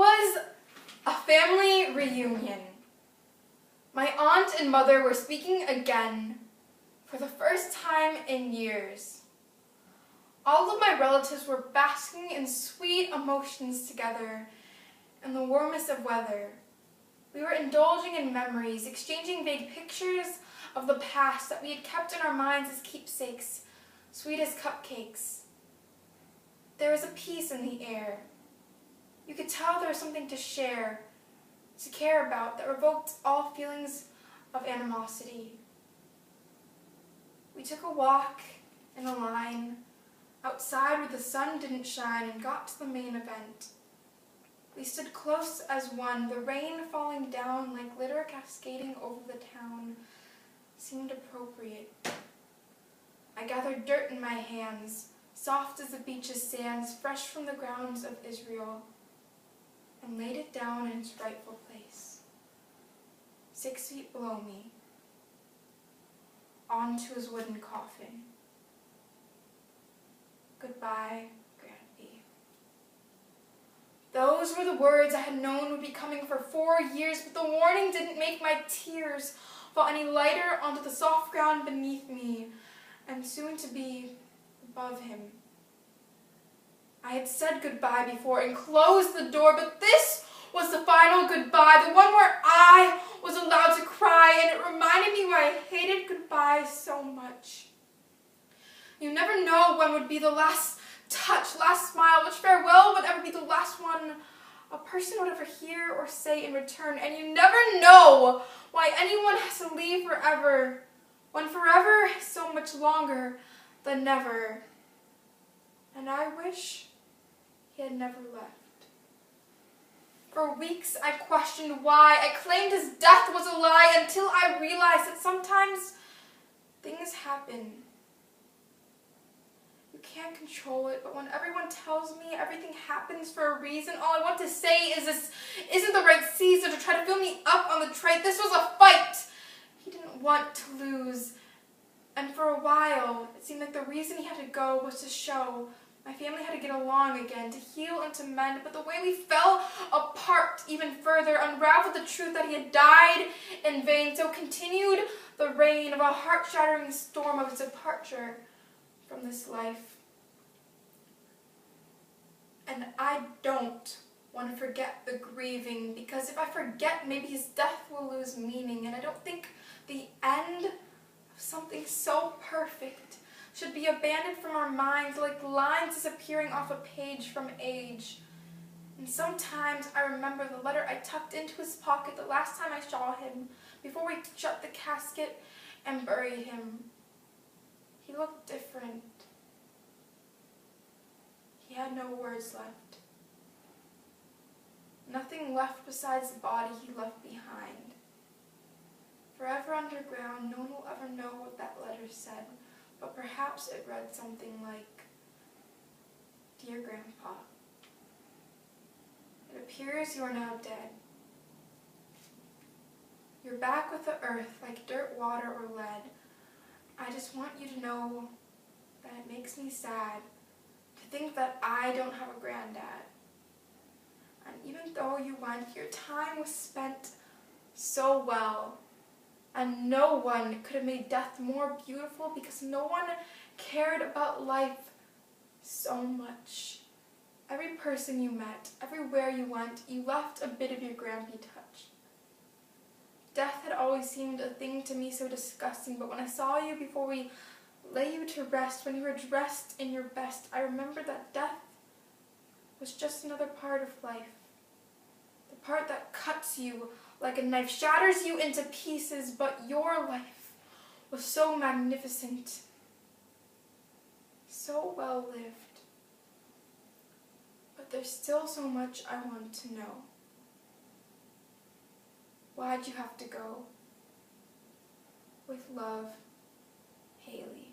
was a family reunion. My aunt and mother were speaking again for the first time in years. All of my relatives were basking in sweet emotions together in the warmest of weather. We were indulging in memories, exchanging vague pictures of the past that we had kept in our minds as keepsakes, sweet as cupcakes. There was a peace in the air. You could tell there was something to share, to care about, that revoked all feelings of animosity. We took a walk in a line outside where the sun didn't shine and got to the main event. We stood close as one, the rain falling down like glitter cascading over the town seemed appropriate. I gathered dirt in my hands, soft as the beach's sands, fresh from the grounds of Israel, and laid it down in its rightful place, 6 feet below me, onto his wooden coffin. Goodbye, Grandby. Those were the words I had known would be coming for 4 years, but the warning didn't make my tears fall any lighter onto the soft ground beneath me, and soon to be above him. I had said goodbye before and closed the door, but this was the final goodbye, the one where I was allowed to cry, and it reminded me why I hated goodbye so much. You never know when would be the last touch, last smile, which farewell would ever be the last one a person would ever hear or say in return, and you never know why anyone has to leave forever, when forever is so much longer than never. And I wish he had never left. For weeks I questioned why. I claimed his death was a lie until I realized that sometimes things happen. You can't control it, but when everyone tells me everything happens for a reason, all I want to say is this isn't the right season to try to fill me up on the trite. This was a fight he didn't want to lose. And for a while, it seemed like the reason he had to go was to show my family had to get along again, to heal and to mend. But the way we fell apart even further unraveled the truth that he had died in vain. So continued the reign of a heart-shattering storm of his departure from this life. And I don't want to forget the grieving, because if I forget, maybe his death will lose meaning. And I don't think the end of something so perfect should be abandoned from our minds like lines disappearing off a page from age. And sometimes I remember the letter I tucked into his pocket the last time I saw him, before we shut the casket and buried him. He looked different. He had no words left. Nothing left besides the body he left behind. Forever underground, no one will ever know what that letter said, but perhaps it read something like, Dear Grandpa, it appears you are now dead. You're back with the earth like dirt, water, or lead. I just want you to know that it makes me sad to think that I don't have a granddad. And even though you went, your time was spent so well. And no one could have made death more beautiful, because no one cared about life so much. Every person you met, everywhere you went, you left a bit of your Grampy touch. Death had always seemed a thing to me so disgusting, but when I saw you before we lay you to rest, when you were dressed in your best, I remembered that death was just another part of life. The part that cuts you like a knife, shatters you into pieces, but your life was so magnificent, so well lived. But there's still so much I want to know. Why'd you have to go? With love, Haley.